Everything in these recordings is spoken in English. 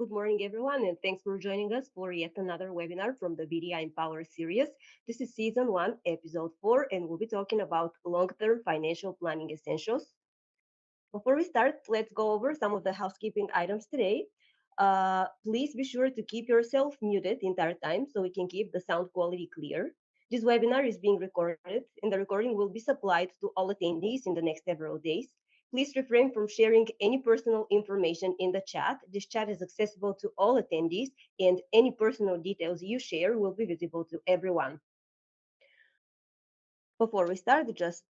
good morning, everyone, and thanks for joining us for yet another webinar from the BDI Empower series. This is season 1, episode 4, and we'll be talking about long-term financial planning essentials. Before we start, let's go over some of the housekeeping items today. Please be sure to keep yourself muted the entire time so we can keep the sound quality clear. This webinar is being recorded, and the recording will be supplied to all attendees in the next several days. Please refrain from sharing any personal information in the chat. This chat is accessible to all attendees, and any personal details you share will be visible to everyone. Before we start, just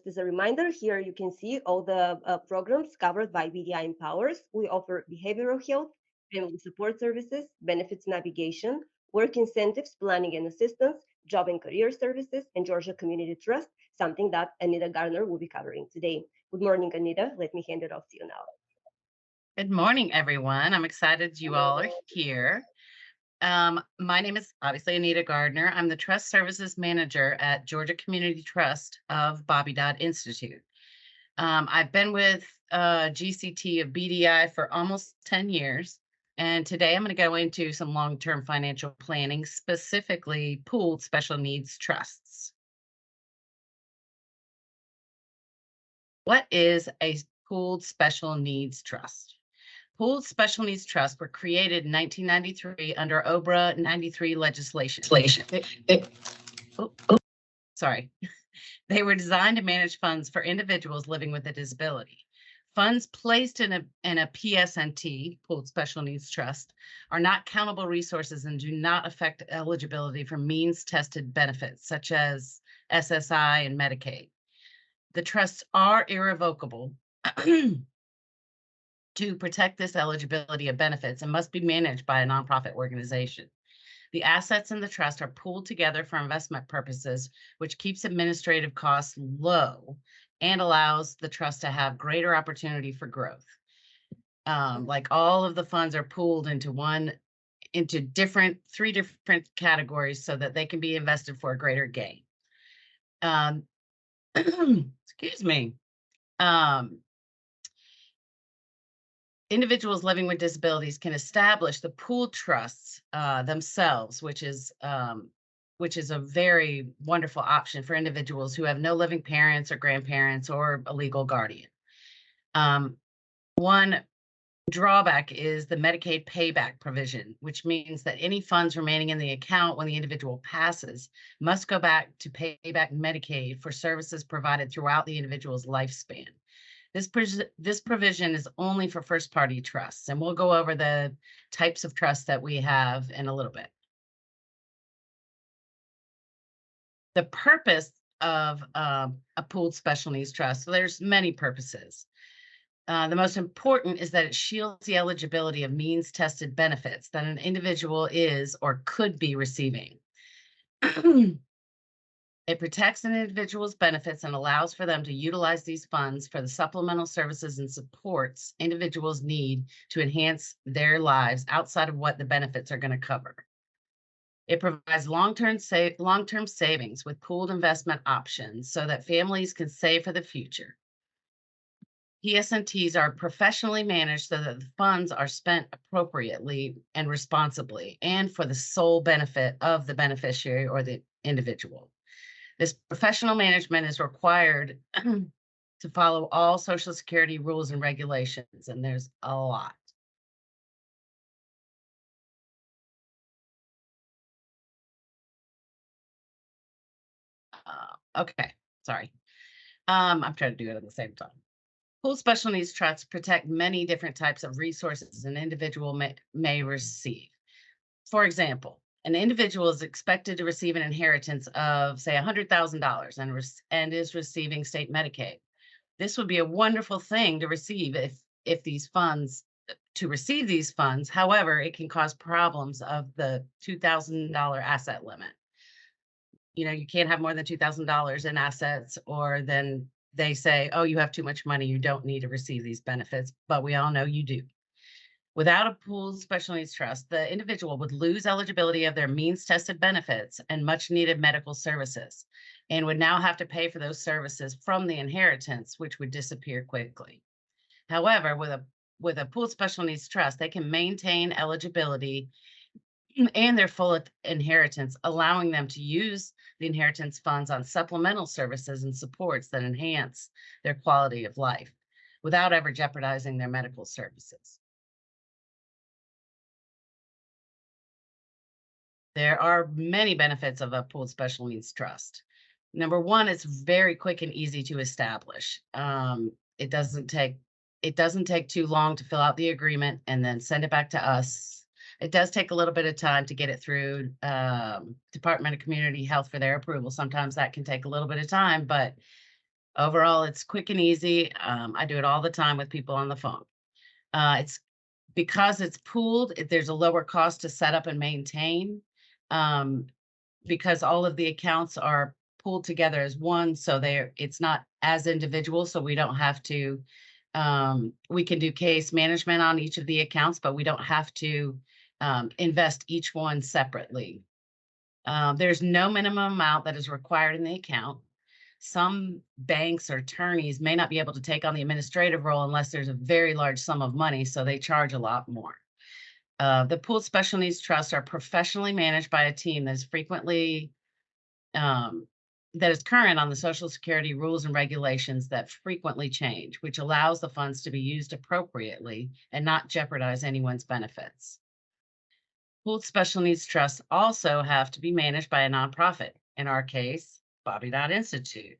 as a reminder, here you can see all the programs covered by BDI Empowers. We offer behavioral health, family support services, benefits navigation, work incentives, planning and assistance, job and career services, and Georgia Community Trust, something that Anita Gardner will be covering today. Good morning, Anita. Let me hand it off to you now. Good morning, everyone. I'm excited you all are here. My name is obviously Anita Gardner. I'm the Trust Services Manager at Georgia Community Trust of Bobby Dodd Institute. I've been with GCT of BDI for almost 10 years, and today I'm going to go into some long-term financial planning, specifically pooled special needs trusts. What is a pooled special needs trust? Pooled special needs trusts were created in 1993 under OBRA 93 legislation. Sorry. They were designed to manage funds for individuals living with a disability. Funds placed in a PSNT, Pooled Special Needs Trust, are not countable resources and do not affect eligibility for means-tested benefits such as SSI and Medicaid. The trusts are irrevocable to protect this eligibility of benefits and must be managed by a nonprofit organization. The assets in the trust are pooled together for investment purposes, which keeps administrative costs low and allows the trust to have greater opportunity for growth. Like all of the funds are pooled into three different categories so that they can be invested for a greater gain. Excuse me. Individuals living with disabilities can establish the pooled trusts themselves, which is a very wonderful option for individuals who have no living parents or grandparents or a legal guardian. One drawback is the Medicaid payback provision, which means that any funds remaining in the account when the individual passes must go back to pay back Medicaid for services provided throughout the individual's lifespan. This provision is only for first-party trusts, and we'll go over the types of trusts that we have in a little bit. The purpose of a pooled special needs trust, so there's many purposes. The most important is that it shields the eligibility of means-tested benefits that an individual is or could be receiving. It protects an individual's benefits and allows for them to utilize these funds for the supplemental services and supports individuals need to enhance their lives outside of what the benefits are going to cover. It provides long-term savings with pooled investment options so that families can save for the future. PSNTs are professionally managed so that the funds are spent appropriately and responsibly and for the sole benefit of the beneficiary or the individual. This professional management is required to follow all Social Security rules and regulations, and there's a lot. Okay, sorry. I'm trying to do it at the same time. Pooled special needs trusts protect many different types of resources an individual may receive. For example, an individual is expected to receive an inheritance of, say, $100,000 and is receiving state Medicaid. This would be a wonderful thing to receive if these funds, to receive these funds. However, it can cause problems of the $2,000 asset limit. You can't have more than $2,000 in assets, or then they say, oh, you have too much money, you don't need to receive these benefits, but we all know you do. Without a pooled special needs trust, the individual would lose eligibility of their means-tested benefits and much-needed medical services, and would now have to pay for those services from the inheritance, which would disappear quickly. However, with a with a pooled special needs trust, they can maintain eligibility and their full inheritance, allowing them to use the inheritance funds on supplemental services and supports that enhance their quality of life without ever jeopardizing their medical services. There are many benefits of a pooled special needs trust. Number one, it's very quick and easy to establish. It doesn't take too long to fill out the agreement and then send it back to us. It does take a little bit of time to get it through Department of Community Health for their approval. Sometimes that can take a little bit of time, but overall, it's quick and easy. I do it all the time with people on the phone. It's because it's pooled, there's a lower cost to set up and maintain. Um, because all of the accounts are pooled together as one, so it's not as individual, so we don't have to, we can do case management on each of the accounts, but we don't have to invest each one separately. There's no minimum amount that is required in the account. Some banks or attorneys may not be able to take on the administrative role unless there's a very large sum of money, so they charge a lot more. The pooled special needs trusts are professionally managed by a team that is current on the Social Security rules and regulations that frequently change, which allows the funds to be used appropriately and not jeopardize anyone's benefits. Pooled special needs trusts also have to be managed by a nonprofit, in our case, Bobby Dodd Institute,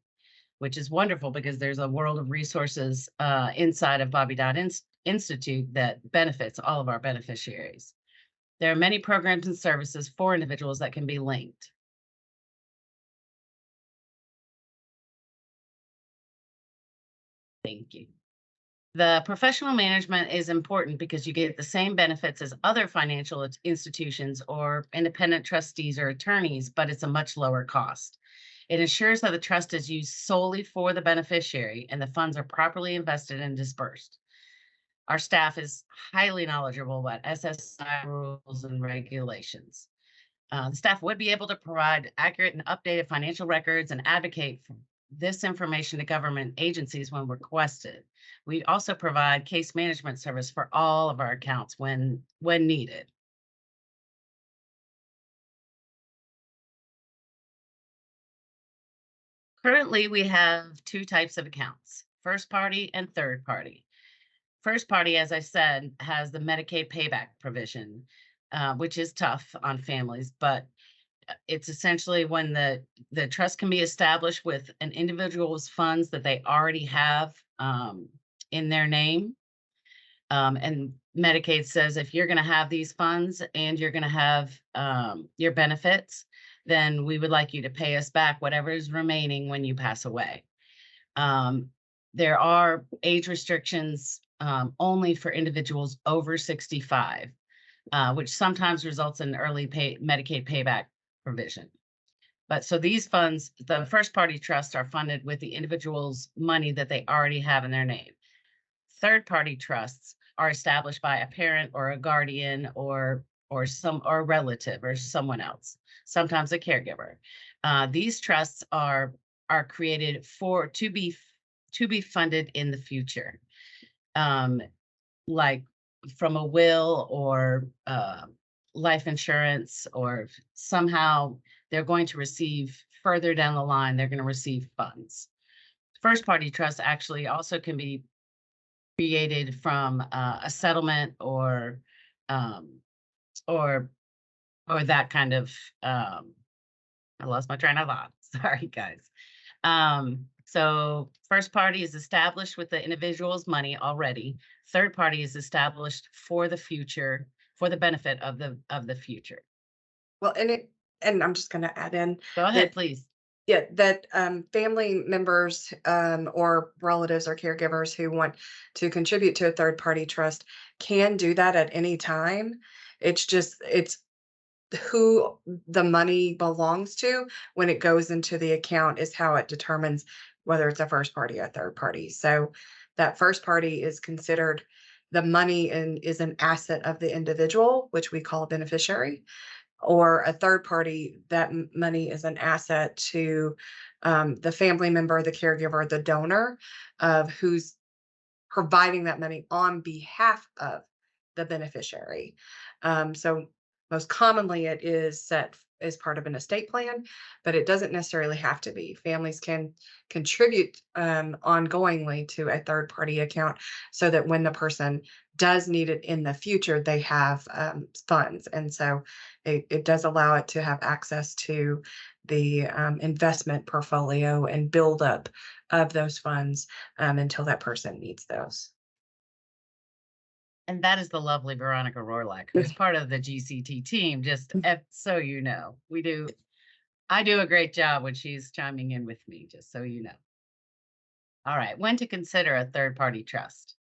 which is wonderful because there's a world of resources inside of Bobby Dodd Institute that benefits all of our beneficiaries. There are many programs and services for individuals that can be linked. Thank you. The professional management is important because you get the same benefits as other financial institutions or independent trustees or attorneys, but it's a much lower cost. It ensures that the trust is used solely for the beneficiary and the funds are properly invested and dispersed. Our staff is highly knowledgeable about SSI rules and regulations. The staff would be able to provide accurate and updated financial records and advocate for this information to government agencies when requested. We also provide case management service for all of our accounts when needed. Currently, we have two types of accounts, first party and third party. First party, as I said, has the Medicaid payback provision, which is tough on families, but it's essentially when the trust can be established with an individual's funds that they already have in their name. And Medicaid says if you're going to have these funds and you're going to have your benefits, then we would like you to pay us back whatever is remaining when you pass away. There are age restrictions only for individuals over 65, which sometimes results in early Medicaid payback provision. But so these funds, the first party trusts are funded with the individual's money that they already have in their name. Third party trusts are established by a parent or a guardian or a relative or someone else, sometimes a caregiver. These trusts are created to be funded in the future, like from a will or life insurance, or somehow they're going to receive further down the line, they're going to receive funds. First party trusts actually also can be created from a settlement or that kind of I lost my train of thought. Sorry, guys. So first party is established with the individual's money already. Third party is established for the future, for the benefit of the future. Well, and I'm just gonna add in Go ahead, that, please. yeah, that, family members, or relatives or caregivers who want to contribute to a third party trust can do that at any time. It's who the money belongs to when it goes into the account is how it determines whether it's a first party or third party. So that first party is considered the money and is an asset of the individual, which we call a beneficiary, or a third party, that money is an asset to the family member, the caregiver, the donor of whose providing that money on behalf of the beneficiary. So most commonly it is set as part of an estate plan, but it doesn't necessarily have to be. Families can contribute ongoingly to a third party account so that when the person does need it in the future, they have funds. And so it does allow it to have access to the investment portfolio and buildup of those funds until that person needs those. And that is the lovely Veronica Rorlach, who's part of the GCT team. Just so you know, I do a great job when she's chiming in with me, just so you know. All right, when to consider a third-party trust.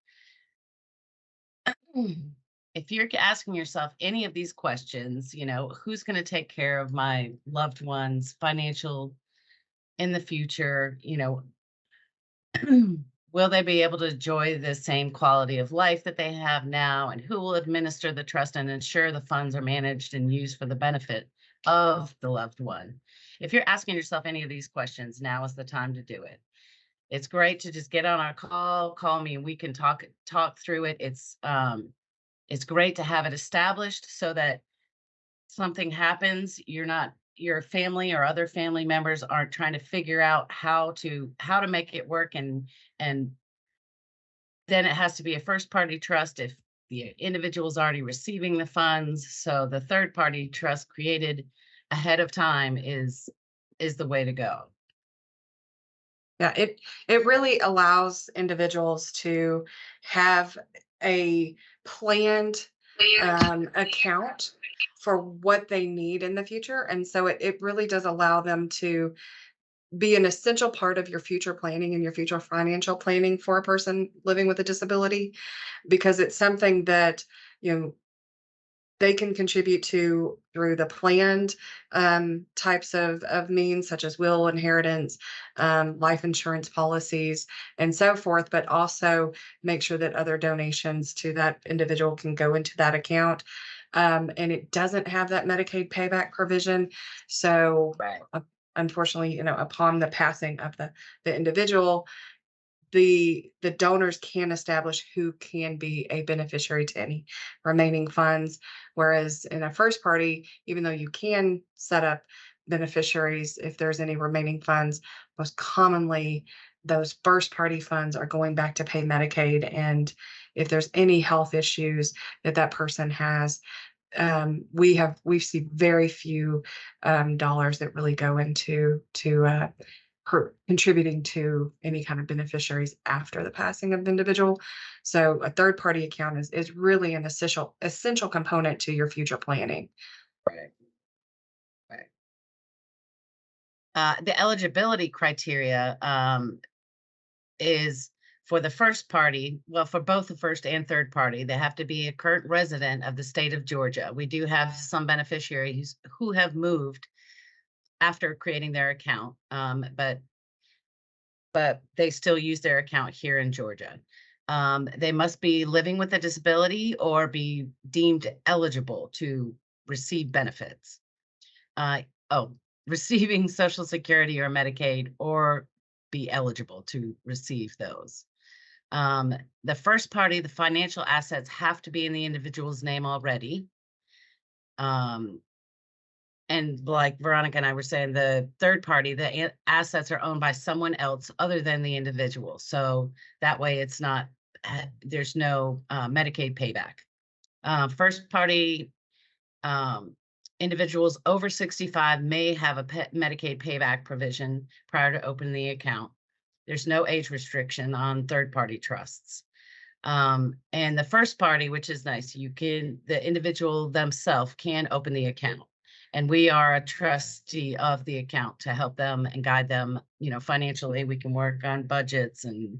If you're asking yourself any of these questions, who's going to take care of my loved ones, financial in the future, will they be able to enjoy the same quality of life that they have now? And who will administer the trust and ensure the funds are managed and used for the benefit of the loved one? If you're asking yourself any of these questions, now is the time to do it. It's great to just get on our call me, and we can talk through it. It's great to have it established so that something happens, your family or other family members aren't trying to figure out how to make it work, and then it has to be a first party trust if the individual is already receiving the funds. So the third party trust created ahead of time is the way to go. Yeah, it really allows individuals to have a planned account for what they need in the future. And so it really does allow them to be an essential part of your future planning and your future financial planning for a person living with a disability, because it's something that, they can contribute to through the planned types of means, such as will, inheritance, life insurance policies, and so forth, but also make sure that other donations to that individual can go into that account. And it doesn't have that Medicaid payback provision. So, Right. unfortunately, upon the passing of the individual, the donors can establish who can be a beneficiary to any remaining funds. Whereas in a first party, even though you can set up beneficiaries if there's any remaining funds, most commonly those first party funds are going back to pay Medicaid. And if there's any health issues that person has, we see very few dollars that really go into contributing to any kind of beneficiaries after the passing of the individual. So a third party account is really an essential component to your future planning. Right. The eligibility criteria is for the first party, well, for both the first and third party, they have to be a current resident of the state of Georgia. We do have some beneficiaries who have moved after creating their account, but they still use their account here in Georgia. They must be living with a disability or be deemed eligible to receive benefits. Receiving Social Security or Medicaid, or be eligible to receive those. The first party, the financial assets have to be in the individual's name already. And like Veronica and I were saying, the third party, the assets are owned by someone else other than the individual. So that way there's no Medicaid payback. First party individuals over 65 may have a Medicaid payback provision prior to opening the account. There's no age restriction on third party trusts. And the first party, which is nice, the individual themselves can open the account. And we are a trustee of the account to help them and guide them, financially. We can work on budgets and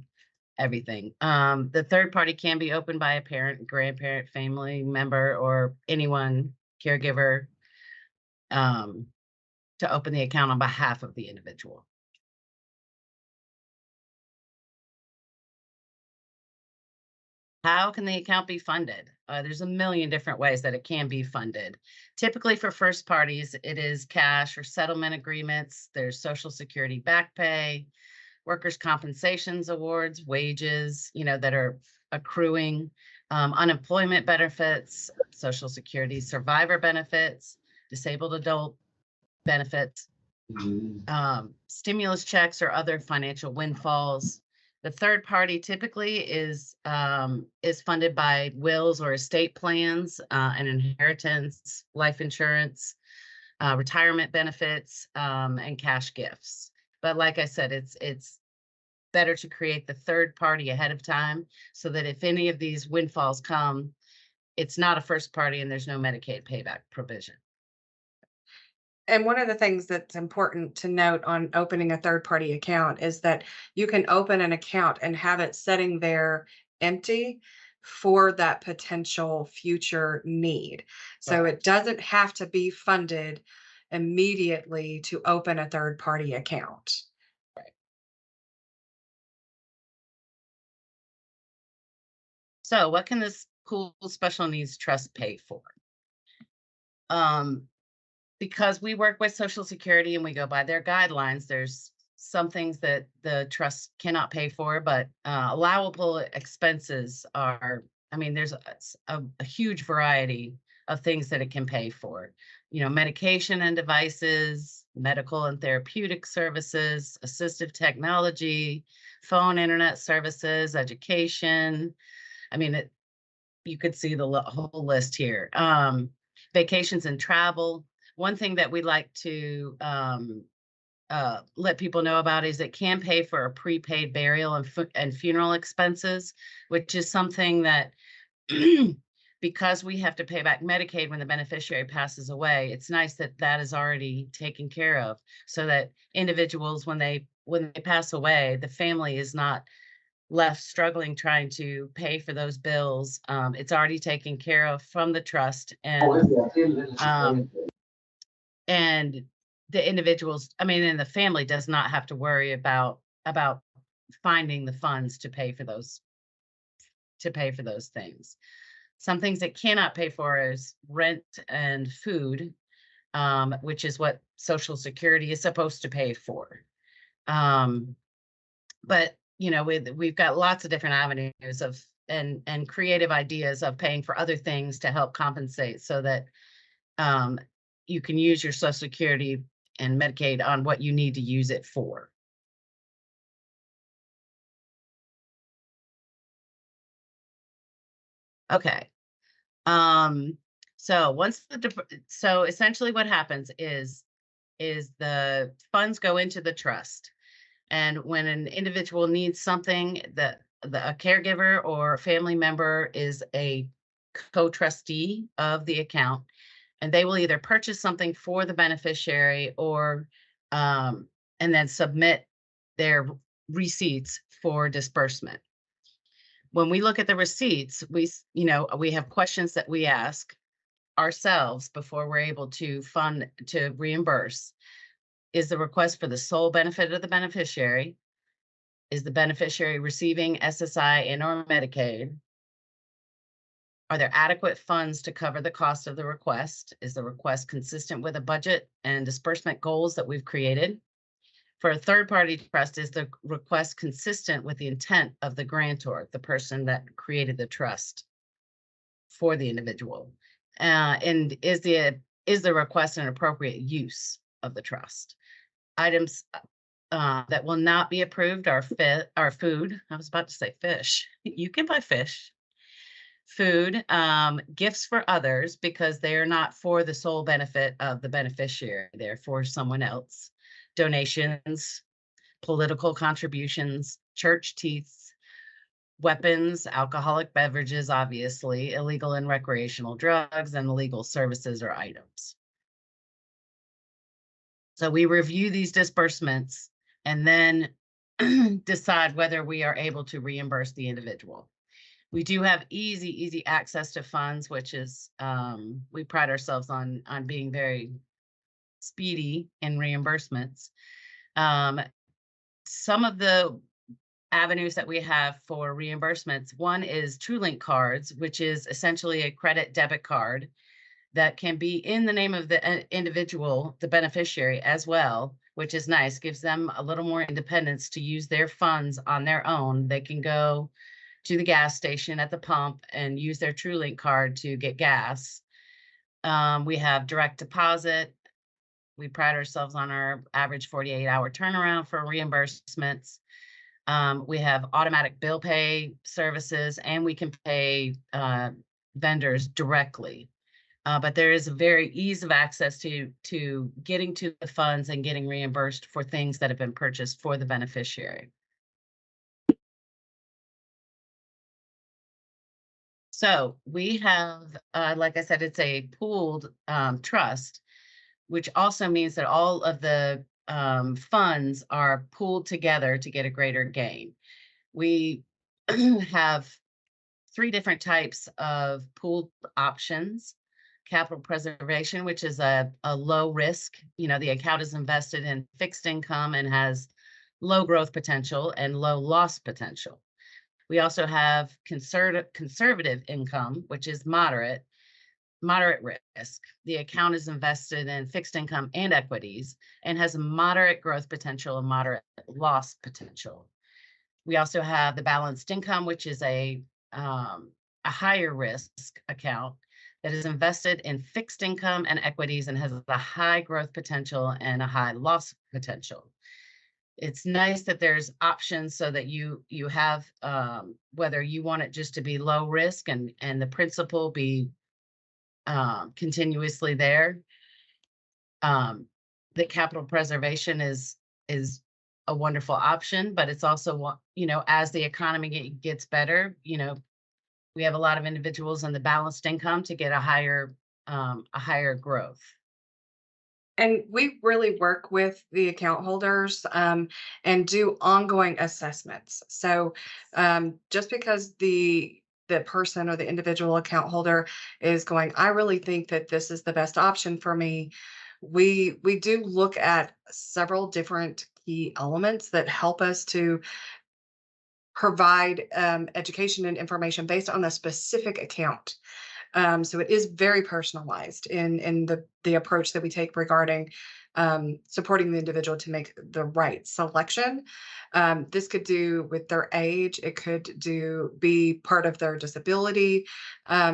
everything. The third party can be opened by a parent, grandparent, family member, or anyone, caregiver, to open the account on behalf of the individual. How can the account be funded? There's a million different ways that it can be funded. Typically for first parties, it is cash or settlement agreements. There's Social Security back pay. workers' compensations awards, wages, that are accruing, unemployment benefits, Social Security survivor benefits, disabled adult benefits, stimulus checks or other financial windfalls. The third party typically is funded by wills or estate plans, and inheritance, life insurance, retirement benefits, and cash gifts. But like I said, it's better to create the third party ahead of time so that if any of these windfalls come, it's not a first party and there's no Medicaid payback provision. And one of the things that's important to note on opening a third party account is that you can open an account and have it sitting there empty for that potential future need. So Right. it doesn't have to be funded immediately to open a third party account. So what can this pool special needs trust pay for? Because we work with Social Security and we go by their guidelines, there's some things that the trust cannot pay for, but allowable expenses are, there's a huge variety of things that it can pay for. Medication and devices, medical and therapeutic services, assistive technology, phone, internet services, education. You could see the whole list here. Vacations and travel. One thing that we like to let people know about is it can pay for a prepaid burial and funeral expenses, which is something that because we have to pay back Medicaid when the beneficiary passes away, it's nice that that is already taken care of so that individuals, when they pass away, the family is not left struggling trying to pay for those bills. It's already taken care of from the trust, and the individuals, and the family does not have to worry about finding the funds to pay for those things. Some things it cannot pay for is rent and food, which is what Social Security is supposed to pay for. But we've got lots of different avenues of and creative ideas of paying for other things to help compensate so that you can use your Social Security and Medicaid on what you need to use it for. Okay. So essentially what happens is the funds go into the trust. And when an individual needs something, a caregiver or a family member is a co-trustee of the account, and they will either purchase something for the beneficiary or and then submit their receipts for disbursement. When we look at the receipts, we have questions that we ask ourselves before we're able to reimburse. Is the request for the sole benefit of the beneficiary? Is the beneficiary receiving SSI and or Medicaid? Are there adequate funds to cover the cost of the request? Is the request consistent with the budget and disbursement goals that we've created? For a third-party trust, is the request consistent with the intent of the grantor, the person that created the trust for the individual? And is the request an appropriate use of the trust? Items that will not be approved are food. I was about to say fish. You can buy fish. Food, gifts for others because they are not for the sole benefit of the beneficiary. They're for someone else. Donations, political contributions, church teeth, weapons, alcoholic beverages, obviously, illegal and recreational drugs, and illegal services or items. So we review these disbursements and then decide whether we are able to reimburse the individual. We do have easy access to funds, which is, we pride ourselves on being very speedy in reimbursements. Some of the avenues that we have for reimbursements, one is TrueLink cards, which is essentially a credit debit card that can be in the name of the individual, the beneficiary as well, which is nice, gives them a little more independence to use their funds on their own. They can go to the gas station at the pump and use their TrueLink card to get gas. We have direct deposit. We pride ourselves on our average 48-hour turnaround for reimbursements. We have automatic bill pay services, and we can pay vendors directly. But there is a very ease of access to getting to the funds and getting reimbursed for things that have been purchased for the beneficiary. So we have, like I said, it's a pooled trust, which also means that all of the funds are pooled together to get a greater gain. We have 3 different types of pooled options. Capital preservation, which is a low risk, the account is invested in fixed income and has low growth potential and low loss potential. We also have conservative income, which is moderate risk. The account is invested in fixed income and equities and has a moderate growth potential and moderate loss potential. We also have the balanced income, which is a higher risk account that is invested in fixed income and equities and has a high growth potential and a high loss potential. It's nice that there's options so that you have whether you want it just to be low risk and the principal be continuously there. The capital preservation is a wonderful option, but it's also, as the economy gets better, we have a lot of individuals in the balanced income to get a higher growth. And we really work with the account holders and do ongoing assessments. So just because the person or the individual account holder is going, I really think that this is the best option for me. We do look at several different key elements that help us to provide education and information based on the specific account. So it is very personalized in the approach that we take regarding supporting the individual to make the right selection. This could do with their age. It could be part of their disability,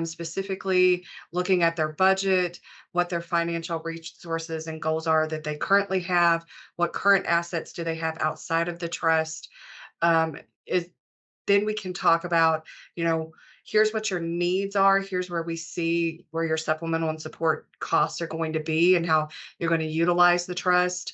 specifically looking at their budget, what their financial resources and goals are that they currently have, what current assets do they have outside of the trust. Is Then we can talk about, here's what your needs are. Here's where we see where your supplemental and support costs are going to be and how you're going to utilize the trust.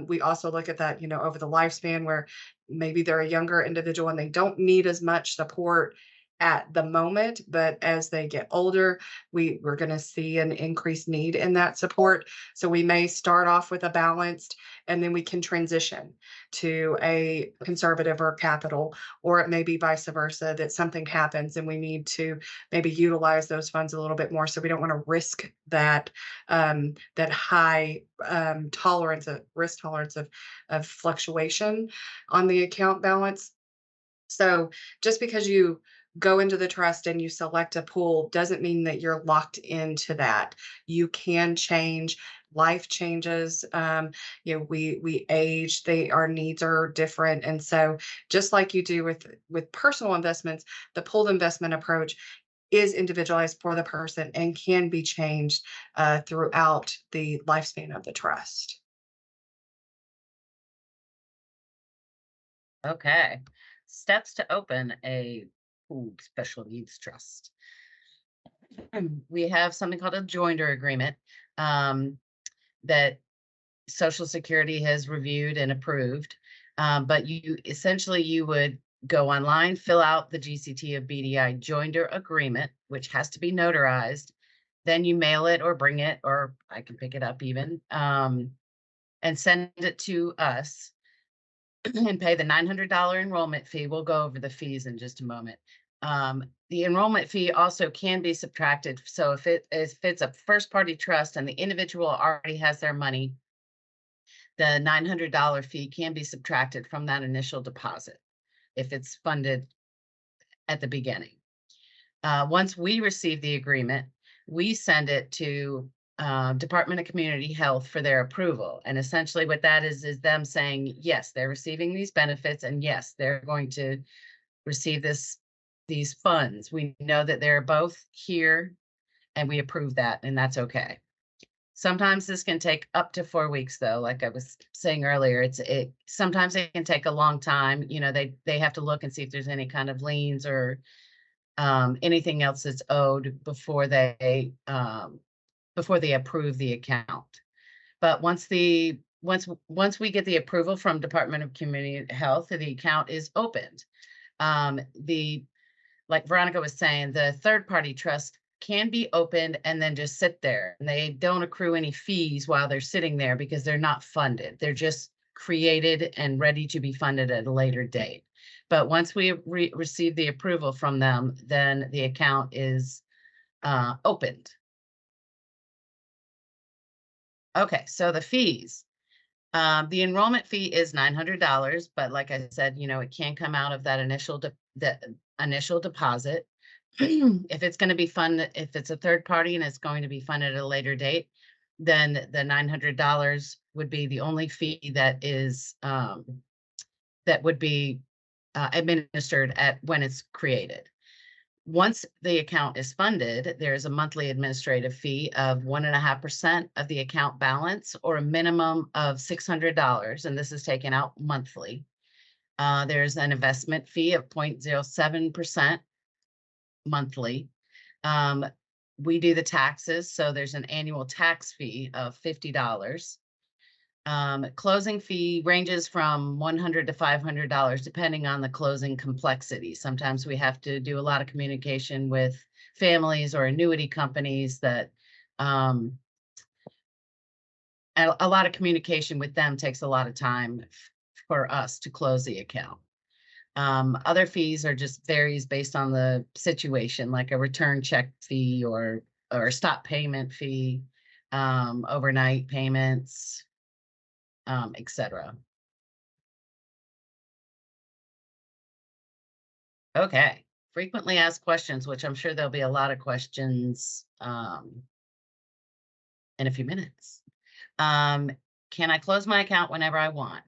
We also look at that, over the lifespan where maybe they're a younger individual and they don't need as much support at the moment, but as they get older, we're going to see an increased need in that support. So we may start off with a balanced, and then we can transition to a conservative or capital, or it may be vice versa, that something happens and we need to maybe utilize those funds a little bit more. So we don't want to risk that that high risk tolerance of fluctuation on the account balance. So just because you go into the trust and you select a pool doesn't mean that you're locked into that. You can change. Life changes. We age. Our needs are different, and so just like you do with personal investments, the pooled investment approach is individualized for the person and can be changed throughout the lifespan of the trust. Okay. Steps to open a pooled special needs trust. We have something called a joinder agreement that Social Security has reviewed and approved. But you would go online, fill out the GCT of BDI joinder agreement, which has to be notarized. Then you mail it or bring it, or I can pick it up even, and send it to us and pay the $900 enrollment fee. We'll go over the fees in just a moment. The enrollment fee also can be subtracted. So if it's a first party trust and the individual already has their money, the $900 fee can be subtracted from that initial deposit if it's funded at the beginning. Once we receive the agreement, we send it to Department of Community Health for their approval. And essentially what that is them saying, yes, they're receiving these benefits, and yes, they're going to receive these funds. We know that they're both here and we approve that, and that's okay. Sometimes this can take up to 4 weeks, though. Like I was saying earlier, sometimes it can take a long time. You know, they have to look and see if there's any kind of liens or anything else that's owed before they approve the account. But once we get the approval from Department of Community Health, the account is opened. Like Veronica was saying, the third-party trust can be opened and then just sit there. And they don't accrue any fees while they're sitting there because they're not funded. They're just created and ready to be funded at a later date. But once we receive the approval from them, then the account is opened. Okay, so the fees. The enrollment fee is $900, but like I said, you know, it can come out of that initial deposit. If it's going to be funded, if it's a third party and it's going to be funded at a later date, then the $900 would be the only fee that is that would be administered at when it's created. Once the account is funded, there's a monthly administrative fee of 1.5% of the account balance, or a minimum of $600, and this is taken out monthly. There's an investment fee of 0.07% monthly. We do the taxes, so there's an annual tax fee of $50. Closing fee ranges from $100 to $500, depending on the closing complexity. Sometimes we have to do a lot of communication with families or annuity companies that, and a lot of communication with them takes a lot of time for us to close the account. Other fees are just varies based on the situation, like a return check fee or stop payment fee, overnight payments, etc. Okay, frequently asked questions, which I'm sure there'll be a lot of questions in a few minutes. Can I close my account whenever I want?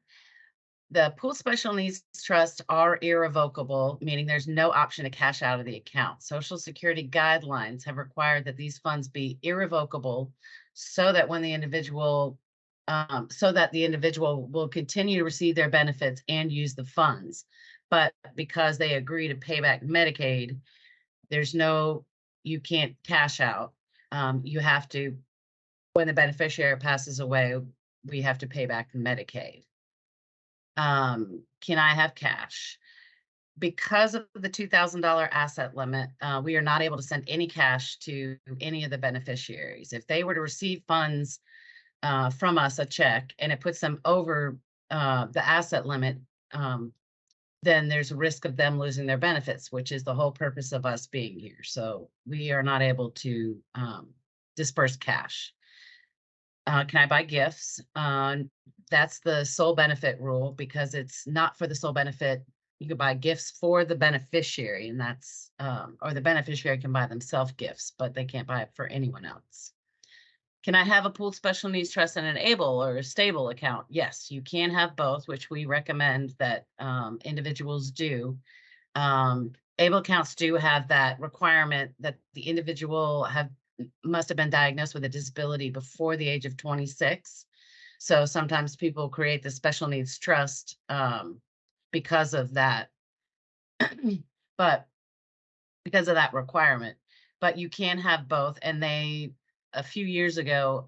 The pooled special needs trusts are irrevocable, meaning there's no option to cash out of the account. Social Security guidelines have required that these funds be irrevocable so that the individual will continue to receive their benefits and use the funds. But because they agree to pay back Medicaid, you can't cash out. You have to, when the beneficiary passes away, we have to pay back Medicaid. Can I have cash? Because of the $2,000 asset limit, we are not able to send any cash to any of the beneficiaries. If they were to receive funds from us, a check, and it puts them over the asset limit, then there's a risk of them losing their benefits, which is the whole purpose of us being here. So we are not able to disperse cash. Can I buy gifts? That's the sole benefit rule, because it's not for the sole benefit. You can buy gifts for the beneficiary, and that's, or the beneficiary can buy themselves gifts, but they can't buy it for anyone else. Can I have a pooled special needs trust and an ABLE or a stable account? Yes, you can have both, which we recommend that individuals do. ABLE accounts do have that requirement that the individual must have been diagnosed with a disability before the age of 26. So sometimes people create the special needs trust because of that, but because of that requirement. But you can have both, and they, a few years ago,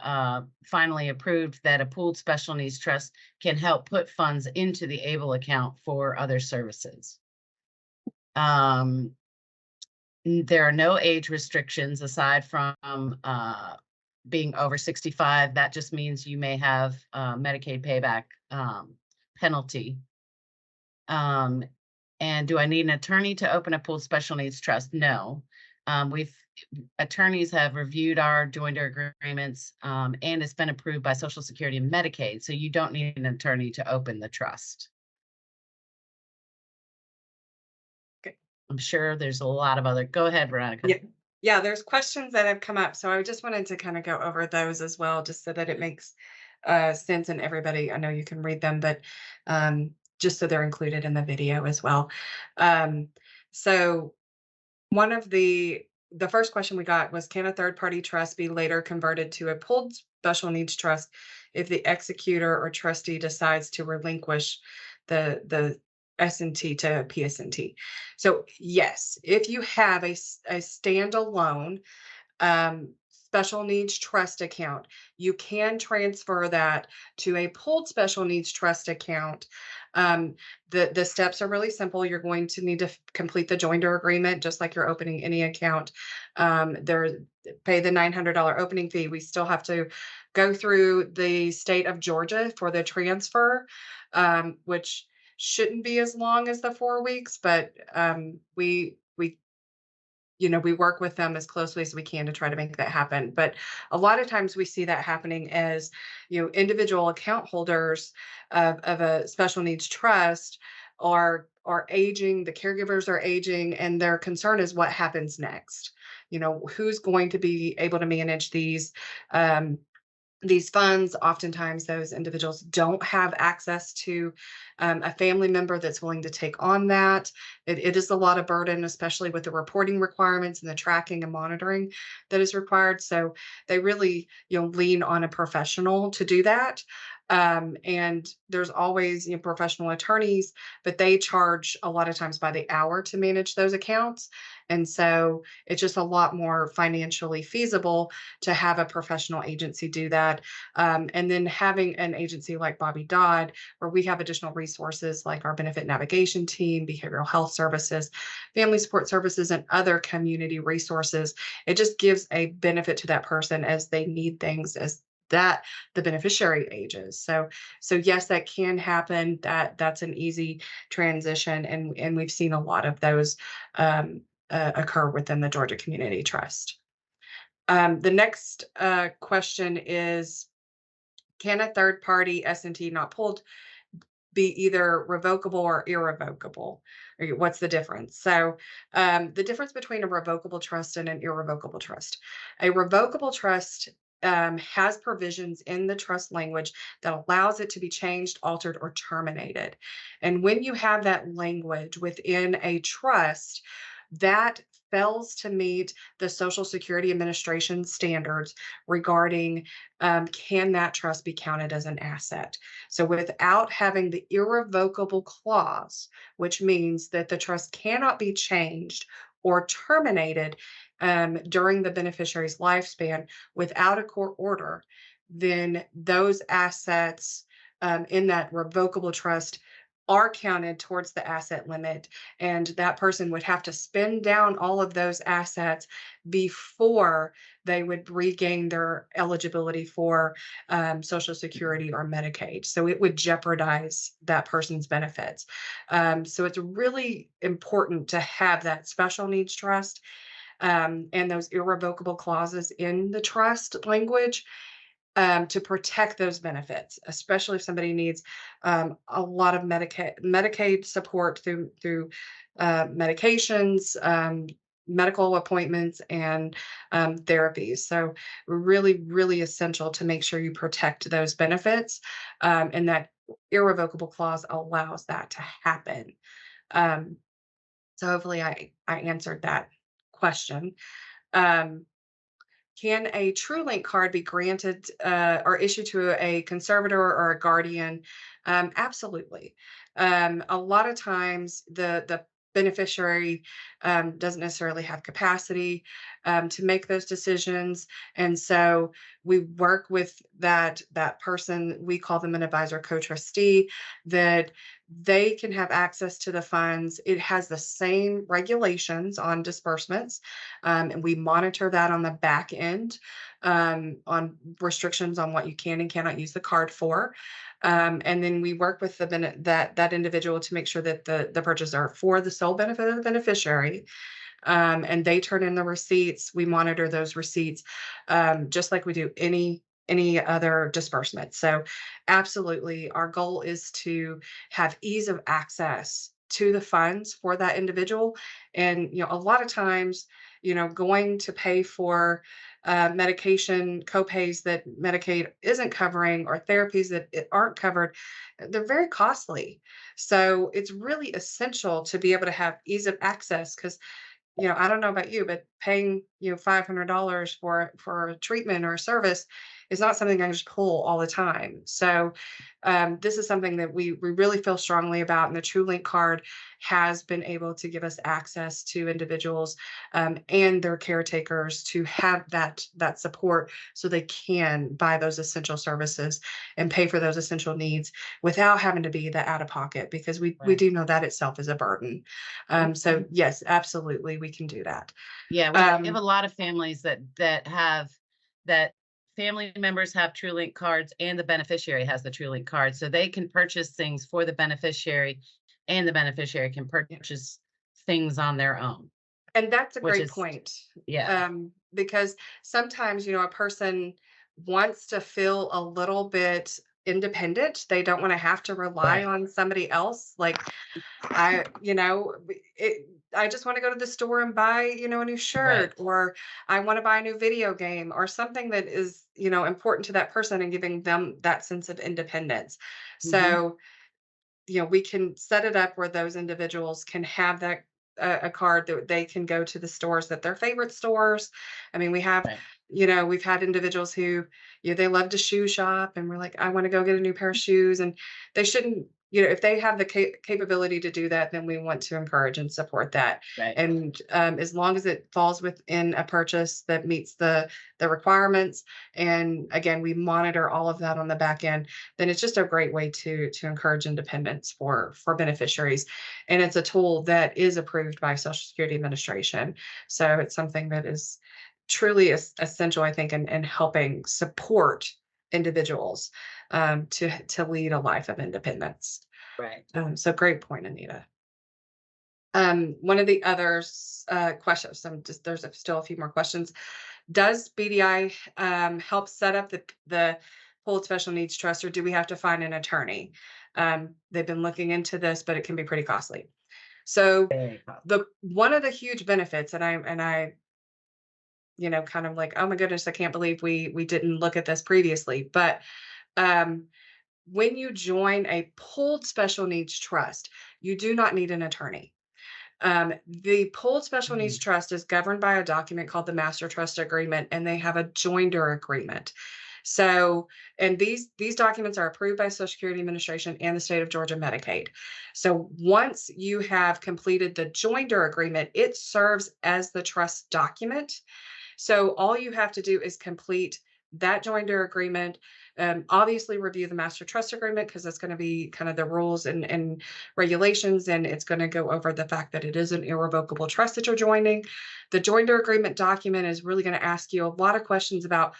finally approved that a pooled special needs trust can help put funds into the ABLE account for other services. There are no age restrictions aside from being over 65. That just means you may have Medicaid payback penalty. And do I need an attorney to open a pooled special needs trust? No. Attorneys have reviewed our joinder agreements, and it's been approved by Social Security and Medicaid, so you don't need an attorney to open the trust. I'm sure there's a lot of other. Go ahead, Veronica. Yeah. Yeah, there's questions that have come up, so I just wanted to kind of go over those as well, just so that it makes sense and everybody. I know you can read them, but um, just so they're included in the video as well. Um, so one of the first question we got was, can a third party trust be later converted to a pooled special needs trust if the executor or trustee decides to relinquish the S&T to PSNT? So yes, if you have a standalone special needs trust account, you can transfer that to a pooled special needs trust account. Um, the steps are really simple. You're going to need to complete the joinder agreement, just like you're opening any account. There, pay the $900 opening fee. We still have to go through the state of Georgia for the transfer, which shouldn't be as long as the 4 weeks, but we work with them as closely as we can to try to make that happen. But a lot of times we see that happening as, individual account holders of a special needs trust are aging, the caregivers are aging, and their concern is what happens next. Who's going to be able to manage um, these funds. Oftentimes those individuals don't have access to a family member that's willing to take on that. It is a lot of burden, especially with the reporting requirements and the tracking and monitoring that is required. So they really, lean on a professional to do that. And there's always, professional attorneys, but they charge a lot of times by the hour to manage those accounts. And so it's just a lot more financially feasible to have a professional agency do that. And then having an agency like Bobby Dodd, where we have additional resources like our benefit navigation team, behavioral health services, family support services, and other community resources, it just gives a benefit to that person as they need things as that the beneficiary ages. So yes, that can happen. That's an easy transition, and we've seen a lot of those occur within the Georgia Community Trust. The next question is, can a third party S&T not pulled be either revocable or irrevocable? What's the difference? So the difference between a revocable trust and an irrevocable trust. A revocable trust has provisions in the trust language that allows it to be changed, altered, or terminated. And when you have that language within a trust, that fails to meet the Social Security Administration standards regarding can that trust be counted as an asset. So without having the irrevocable clause, which means that the trust cannot be changed or terminated during the beneficiary's lifespan without a court order, then those assets in that revocable trust are counted towards the asset limit, and that person would have to spend down all of those assets before they would regain their eligibility for Social Security or Medicaid. So it would jeopardize that person's benefits. So it's really important to have that special needs trust and those irrevocable clauses in the trust language to protect those benefits, especially if somebody needs a lot of Medicaid support through medications, medical appointments, and therapies. So really, really essential to make sure you protect those benefits, and that irrevocable clause allows that to happen. Um, so hopefully I answered that question. Um, can a TrueLink card be granted or issued to a conservator or a guardian? Absolutely. A lot of times the beneficiary doesn't necessarily have capacity to make those decisions, and so we work with that person. We call them an advisor co-trustee, that they can have access to the funds. It has the same regulations on disbursements, and we monitor that on the back end on restrictions on what you can and cannot use the card for. And then we work with that individual to make sure that the purchases are for the sole benefit of the beneficiary. And they turn in the receipts. We monitor those receipts just like we do any other disbursement. So absolutely, our goal is to have ease of access to the funds for that individual. And a lot of times going to pay for medication copays that Medicaid isn't covering, or therapies that aren't covered. They're very costly. So it's really essential to be able to have ease of access, because I don't know about you, but paying, $500 for a treatment or a service is not something I can just pull all the time. So this is something that we really feel strongly about, and the TrueLink card has been able to give us access to individuals and their caretakers to have that support, so they can buy those essential services and pay for those essential needs without having to be the out of pocket, because we Right. do know that itself is a burden. So yes, absolutely, we can do that. Yeah, we have a lot of families that have that family members have TrueLink cards, and the beneficiary has the TrueLink card, so they can purchase things for the beneficiary, and the beneficiary can purchase things on their own, And that's a which great is point. yeah, Because sometimes, a person wants to feel a little bit independent. They don't want to have to rely right, on somebody else. Like, I, you know, I just want to go to the store and buy, a new right, shirt, or I want to buy a new video game, or something that is, important to that person, and giving them that sense of independence. mhm, So, we can set it up where those individuals can have that a card that they can go to the stores, that their favorite stores. I mean, we have, right, we've had individuals who, they love to shoe shop, and we're like, I want to go get a new pair of shoes, and they shouldn't. If they have the capability to do that, then we want to encourage and support that. right, And as long as it falls within a purchase that meets the requirements, and again, we monitor all of that on the back end, then it's just a great way to encourage independence for beneficiaries. And it's a tool that is approved by Social Security Administration. So it's something that is truly essential, I think, in helping support individuals to lead a life of independence. right. So great point, Anita. One of the others questions, there's still a few more questions. Does BDI help set up the pooled special needs trust, or do we have to find an attorney? They've been looking into this, but it can be pretty costly. So Very cool. the one of the huge benefits, and I kind of like, oh my goodness, I can't believe we didn't look at this previously. But um, when you join a pooled special needs trust, you do not need an attorney. The pooled special needs Mhm, trust is governed by a document called the Master Trust Agreement, and they have a joinder agreement. So, and these documents are approved by Social Security Administration and the state of Georgia Medicaid. So, once you have completed the joinder agreement, it serves as the trust document. So all you have to do is complete that joinder agreement. Obviously, review the master trust agreement, because that's going to be kind of the rules and regulations, and it's going to go over the fact that it is an irrevocable trust that you're joining. The joinder agreement document is really going to ask you a lot of questions about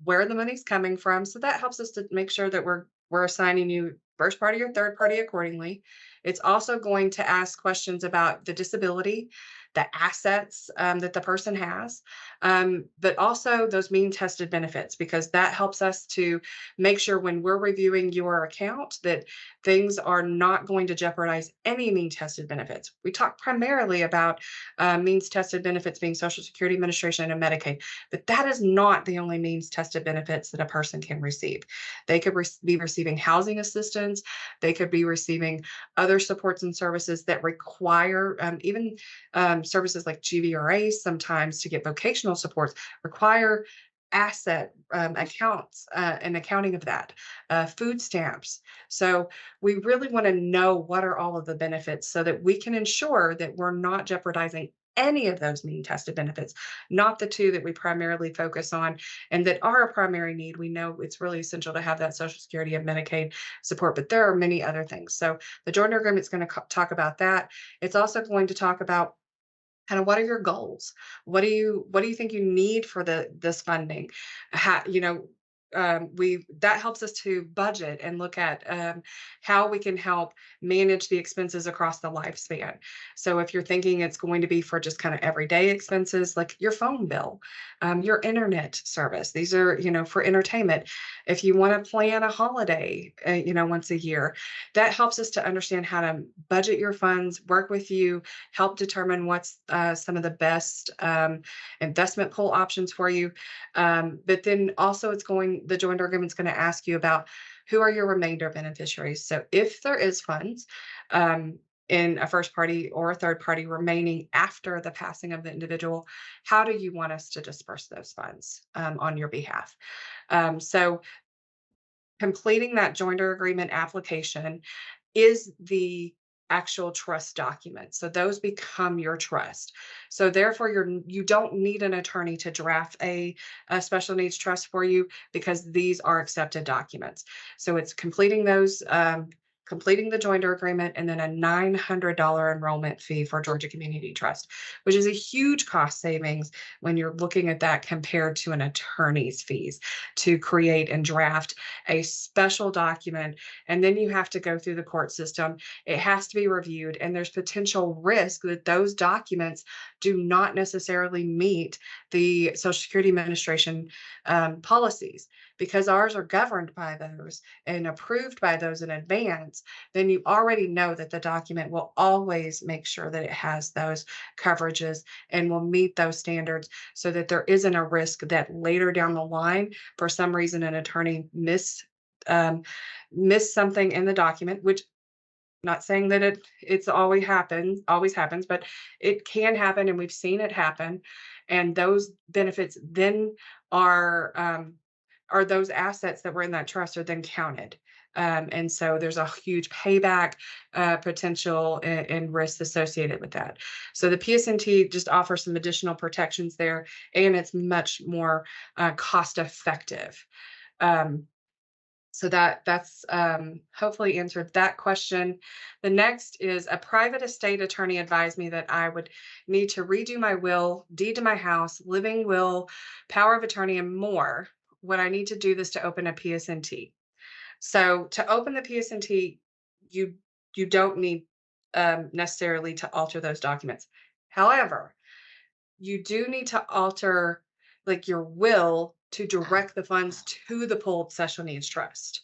where the money's coming from. So that helps us to make sure that we're assigning you first party or third party accordingly. It's also going to ask questions about the disability, the assets that the person has, but also those mean tested benefits, because that helps us to make sure when we're reviewing your account that things are not going to jeopardize any mean tested benefits. We talk primarily about means tested benefits being Social Security Administration and Medicaid, but that is not the only means tested benefits that a person can receive. They could be receiving housing assistance. They could be receiving other supports and services that require even services like GVRA sometimes to get vocational supports require asset accounts and accounting of that, food stamps. So we really want to know what are all of the benefits, so that we can ensure that we're not jeopardizing any of those mean tested benefits, not the two that we primarily focus on and that are a primary need. We know it's really essential to have that Social Security and Medicaid support, but there are many other things. So the joint agreement is going to talk about that. It's also going to talk about kind of what are your goals? What do you think you need for this funding? How, that helps us to budget and look at how we can help manage the expenses across the lifespan. So if you're thinking it's going to be for just kind of everyday expenses, like your phone bill, your internet service, these are, for entertainment. If you want to plan a holiday, once a year, that helps us to understand how to budget your funds, work with you, help determine what's some of the best investment pool options for you. But then also the joint agreement is going to ask you about who are your remainder beneficiaries. So if there is funds in a first party or a third party remaining after the passing of the individual, how do you want us to disperse those funds on your behalf? So completing that joinder agreement application is the actual trust document. So those become your trust. So therefore, you don't need an attorney to draft a special needs trust for you, because these are accepted documents. So it's completing those, completing the joinder agreement, and then a $900 enrollment fee for Georgia Community Trust, which is a huge cost savings when you're looking at that compared to an attorney's fees to create and draft a special document. And then you have to go through the court system. It has to be reviewed, and there's potential risk that those documents do not necessarily meet the Social Security Administration policies. Because ours are governed by those and approved by those in advance, then you already know that the document will always make sure that it has those coverages and will meet those standards, so that there isn't a risk that later down the line, for some reason, an attorney missed something in the document, which, not saying that it's always happens, but it can happen, and we've seen it happen. And those benefits then are those assets that were in that trust are then counted. And so there's a huge payback potential and risks associated with that. So the PSNT just offers some additional protections there, and it's much more cost effective. So that's hopefully answered that question. The next is, a private estate attorney advised me that I would need to redo my will, deed to my house, living will, power of attorney, and more. Would I need to do this to open a PSNT? So to open the PSNT, you you don't need necessarily to alter those documents. However, you do need to alter, like, your will to direct the funds to the pooled special needs trust.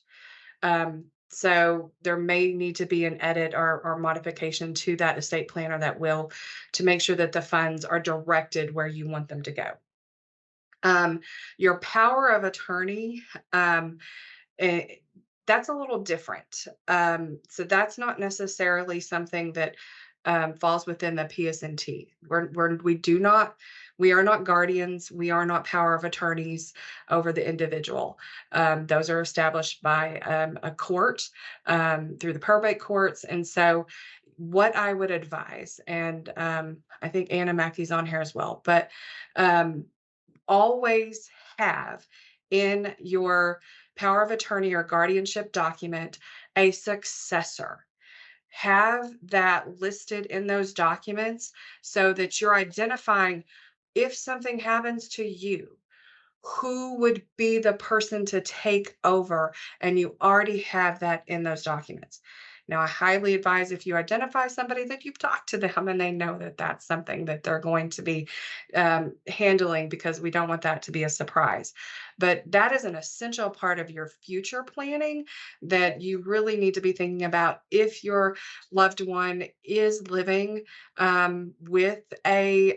So there may need to be an edit or modification to that estate plan or that will, to make sure that the funds are directed where you want them to go. Your power of attorney, eh, that's a little different. So that's not necessarily something that falls within the PSNT. We are not guardians. We are not power of attorneys over the individual. Those are established by a court through the probate courts. And so what I would advise, and I think Anna Mackey's on here as well, but always have in your power of attorney or guardianship document a successor. Have that listed in those documents so that you're identifying, if something happens to you, who would be the person to take over, and you already have that in those documents. Now, I highly advise, if you identify somebody, that you've talked to them and they know that that's something that they're going to be handling, because we don't want that to be a surprise. But that is an essential part of your future planning that you really need to be thinking about if your loved one is living with a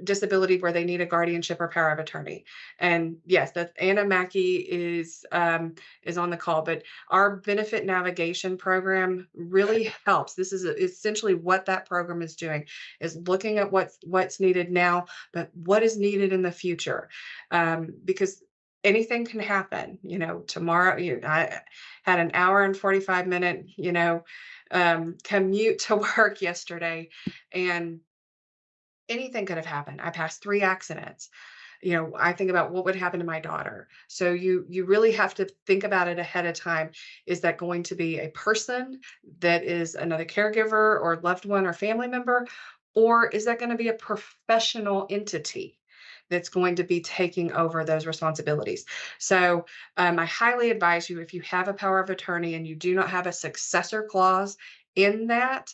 disability where they need a guardianship or power of attorney. And yes, that Anna Mackey is on the call, but our benefit navigation program really helps. This is essentially what that program is doing, is looking at what's needed now, but what is needed in the future. Because anything can happen, tomorrow. I had an hour and 45-minute, commute to work yesterday, and anything could have happened. I passed 3 accidents. I think about what would happen to my daughter. So you really have to think about it ahead of time. Is that going to be a person that is another caregiver or loved one or family member? Or is that going to be a professional entity that's going to be taking over those responsibilities. So I highly advise you, if you have a power of attorney and you do not have a successor clause in that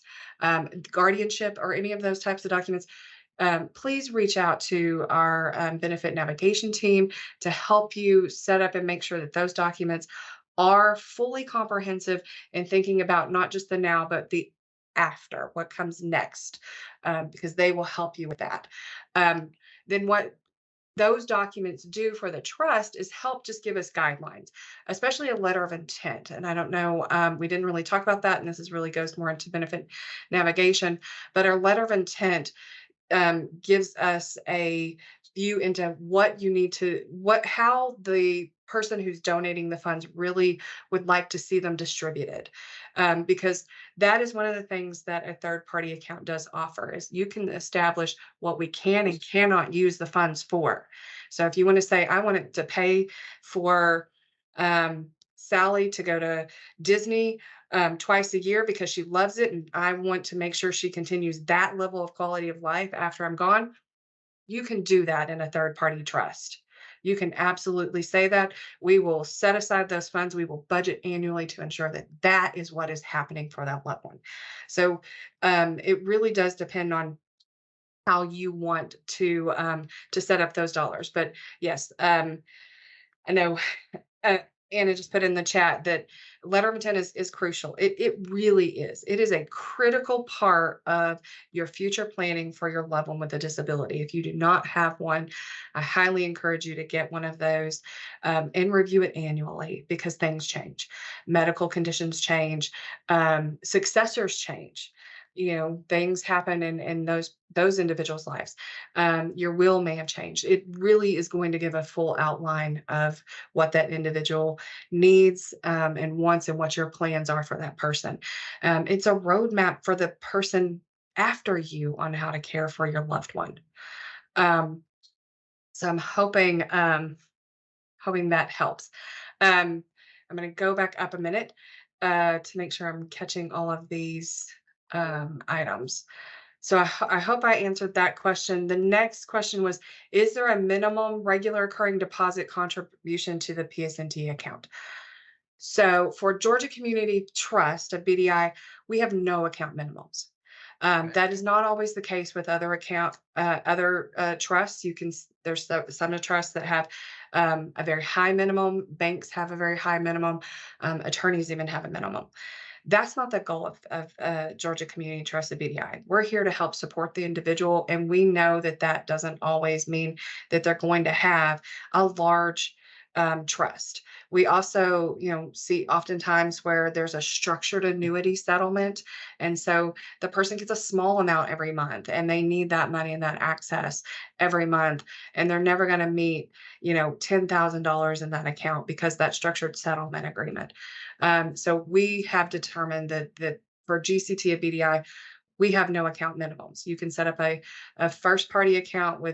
guardianship or any of those types of documents, please reach out to our benefit navigation team to help you set up and make sure that those documents are fully comprehensive and thinking about not just the now, but the after, what comes next, because they will help you with that. Then what those documents do for the trust is help just give us guidelines, especially a letter of intent. And I don't know, we didn't really talk about that, and this is really goes more into benefit navigation, but our letter of intent gives us a view into what you need to how the person who's donating the funds really would like to see them distributed, because that is one of the things that a third party account does offer is you can establish what we can and cannot use the funds for. So if you want to say, I want it to pay for Sally to go to Disney twice a year because she loves it, and I want to make sure she continues that level of quality of life after I'm gone, you can do that in a third party trust. You can absolutely say that. We will set aside those funds. We will budget annually to ensure that that is what is happening for that loved one. So it really does depend on how you want to set up those dollars. But yes, I know uh, Anna just put in the chat that letter of intent is crucial. It really is. It is a critical part of your future planning for your loved one with a disability. If you do not have one, I highly encourage you to get one of those and review it annually because things change. Medical conditions change, successors change. You know, things happen in those individuals' lives. Your will may have changed. It really is going to give a full outline of what that individual needs and wants and what your plans are for that person. It's a roadmap for the person after you on how to care for your loved one. Um, so I'm hoping that helps. I'm going to go back up a minute to make sure I'm catching all of these items. So I hope I answered that question. The next question was, is there a minimum regular occurring deposit contribution to the PSNT account? So for Georgia Community Trust, a BDI, we have no account minimums. That is not always the case with other trusts. There's some trusts that have a very high minimum. Banks have a very high minimum. Attorneys even have a minimum. That's not the goal of Georgia Community Trust, the BDI. We're here to help support the individual, and we know that that doesn't always mean that they're going to have a large trust. We also, see oftentimes where there's a structured annuity settlement, and so the person gets a small amount every month, and they need that money and that access every month, and they're never going to meet, $10,000 in that account because that structured settlement agreement. So we have determined that for GCT at BDI, we have no account minimums. You can set up a first party account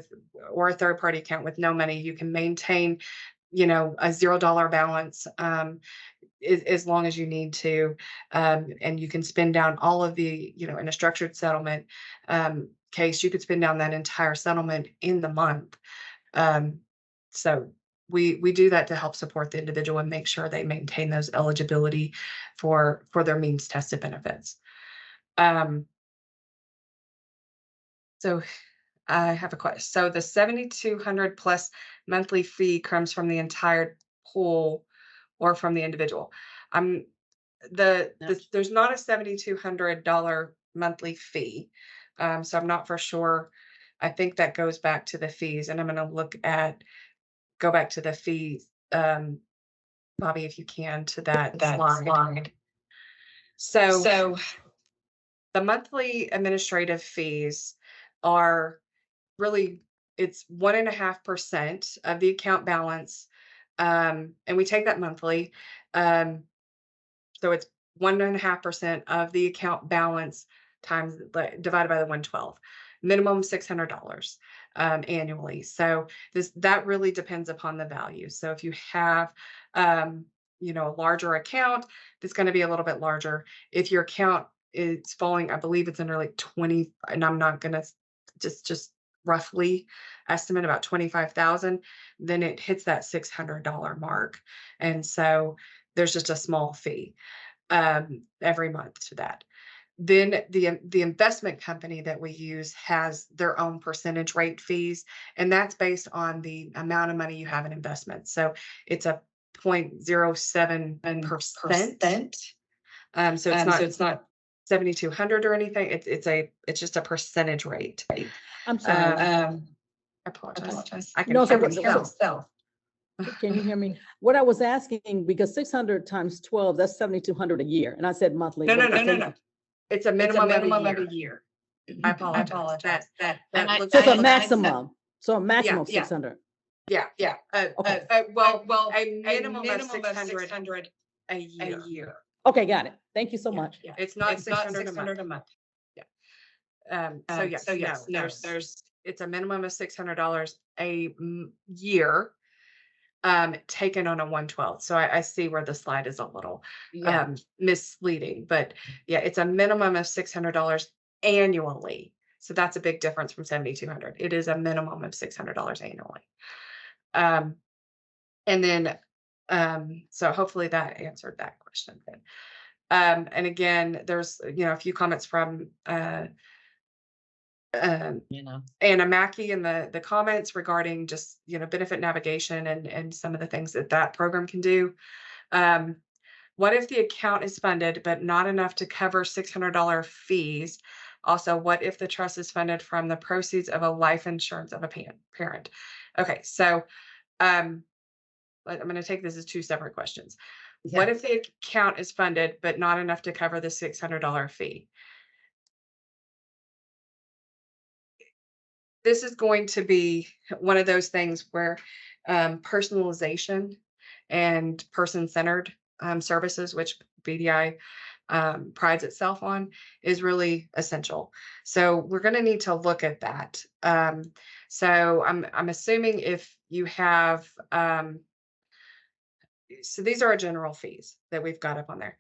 or a third party account with no money. You can maintain, a $0 balance as long as you need to. And you can spend down all of the, in a structured settlement case, you could spend down that entire settlement in the month. So we do that to help support the individual and make sure they maintain those eligibility for their means tested benefits. So I have a question. So the 7,200 plus monthly fee comes from the entire pool or from the individual. There's not a $7,200 monthly fee. So I'm not for sure. I think that goes back to the fees, and I'm going to go back to the fees. Bobby, if you can, to that slide. So the monthly administrative fees are really, it's 1.5% of the account balance. And we take that monthly. So it's 1.5% of the account balance divided by the 112, minimum $600 annually. So that really depends upon the value. So if you have a larger account, it's going to be a little bit larger. If your account is falling, I believe it's under like 20, and I'm not going to just roughly estimate about 25,000, then it hits that $600 mark. And so there's just a small fee every month to that. Then the investment company that we use has their own percentage rate fees, and that's based on the amount of money you have in investment. So it's a 0.07%. So it's not 7,200 or anything. It's just a percentage rate. I'm sorry. I apologize. I can No, so hear what- myself. Can you hear me? What I was asking, because 600 times 12, that's 7,200 a year. And I said monthly. No. but- It's a minimum of a year. I apologize. That And looks So it's a like- maximum. So a maximum of Yeah. 600. Yeah. Okay. Well, a minimum of 600 a year. Okay, got it. Thank you so much. Yeah, it's not 600 a month. Yeah. So yes, no, it's a minimum of $600 a year, taken on a 112. So I see where the slide is a little Yeah. misleading, but yeah, it's a minimum of $600 annually. So that's a big difference from 7,200. It is a minimum of $600 annually. And then, so hopefully that answered that question. And again, there's, a few comments from, Anna Mackey in the comments regarding just, benefit navigation and some of the things that program can do. What if the account is funded, but not enough to cover $600 fees? Also, what if the trust is funded from the proceeds of a life insurance of a parent? Okay, so I'm going to take this as two separate questions. Yeah. What if the account is funded, but not enough to cover the $600 fee? This is going to be one of those things where personalization and person-centered services, which BDI prides itself on, is really essential. So we're going to need to look at that. So I'm assuming if you have, so these are our general fees that we've got up on there.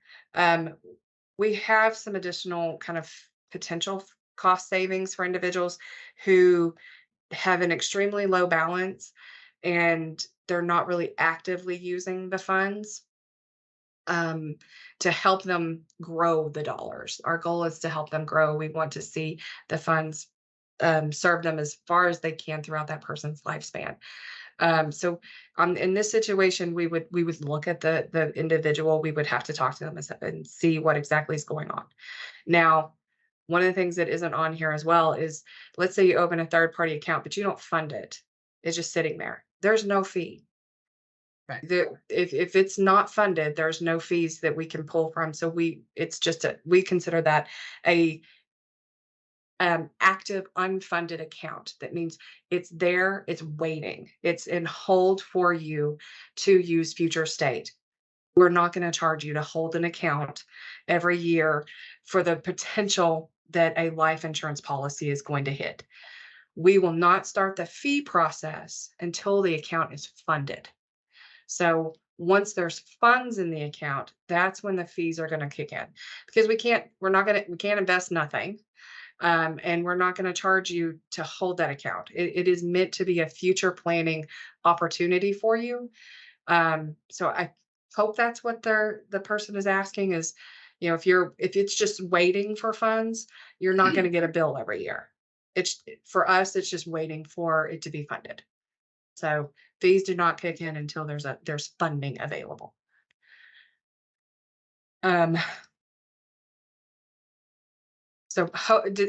We have some additional kind of potential cost savings for individuals who have an extremely low balance and they're not really actively using the funds to help them grow the dollars. Our goal is to help them grow. We want to see the funds serve them as far as they can throughout that person's lifespan. So in this situation, we would look at the individual. We would have to talk to them and see what exactly is going on. Now, one of the things that isn't on here as well is, let's say you open a third-party account, but you don't fund it. It's just sitting there. There's no fee. Right. If it's not funded, there's no fees that we can pull from. So we consider that a active unfunded account. That means it's there, it's waiting, it's in hold for you to use future state. We're not going to charge you to hold an account every year for the potential that a life insurance policy is going to hit. We will not start the fee process until the account is funded. So once there's funds in the account, that's when the fees are going to kick in, because we can't invest nothing. And we're not going to charge you to hold that account. It is meant to be a future planning opportunity for you. So I hope that's what the person is asking is, if it's just waiting for funds, you're not going to get a bill every year. For us, it's just waiting for it to be funded. So fees do not kick in until there's funding available. So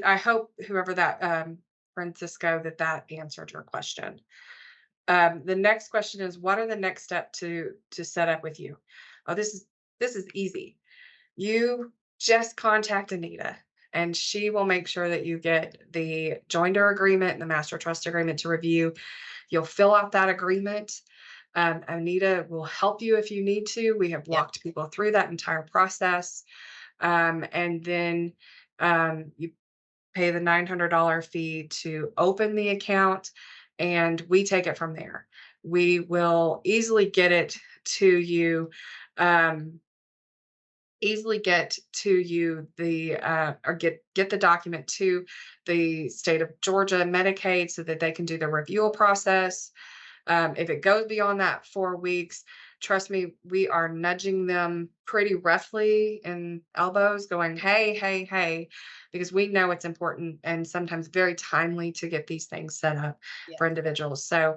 I hope whoever that, Francisco, that answered your question. The next question is, what are the next step to set up with you? Oh, this is easy. You just contact Anita and she will make sure that you get the joinder agreement and the master trust agreement to review. You'll fill out that agreement. Anita will help you if you need to. We have walked people through that entire process. And then you pay the $900 fee to open the account, and we take it from there. We will easily get it to you easily get to you or get the document to the state of Georgia Medicaid so that they can do the review process. If it goes beyond that 4 weeks, trust me, we are nudging them pretty roughly in elbows, going, hey, hey, hey, because we know it's important and sometimes very timely to get these things set up for individuals. So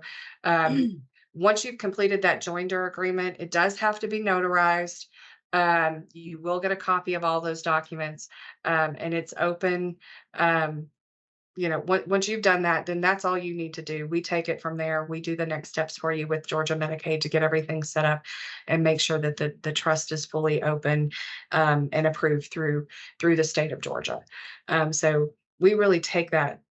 once you've completed that joinder agreement, it does have to be notarized. You will get a copy of all those documents, and it's open. Once you've done that, then that's all you need to do. We take it from there. We do the next steps for you with Georgia Medicaid to get everything set up and make sure that the trust is fully open and approved through the state of Georgia. So we really take that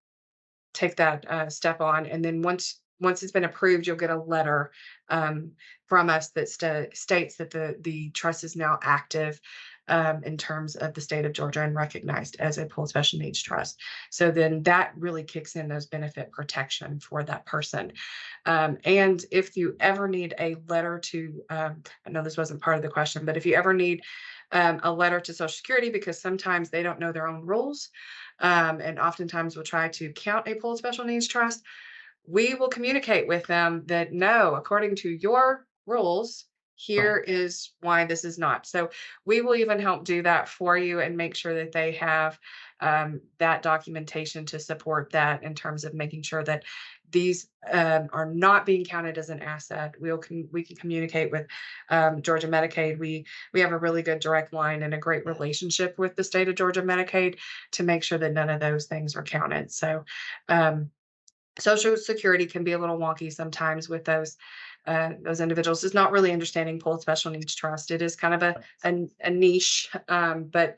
step on, and then once it's been approved, you'll get a letter from us that states that the trust is now active in terms of the state of Georgia and recognized as a pooled special needs trust. So then that really kicks in those benefit protection for that person. And if you ever need a letter to, I know this wasn't part of the question, but if you ever need a letter to Social Security, because sometimes they don't know their own rules, and oftentimes will try to count a pooled special needs trust, we will communicate with them that no, according to your rules, here is why this is not. So we will even help do that for you and make sure that they have that documentation to support that in terms of making sure that these are not being counted as an asset. We can communicate with Georgia Medicaid. We have a really good direct line and a great relationship with the state of Georgia Medicaid to make sure that none of those things are counted. So Social Security can be a little wonky sometimes with those individuals. It's not really understanding pooled special needs trust. It is kind of a niche, but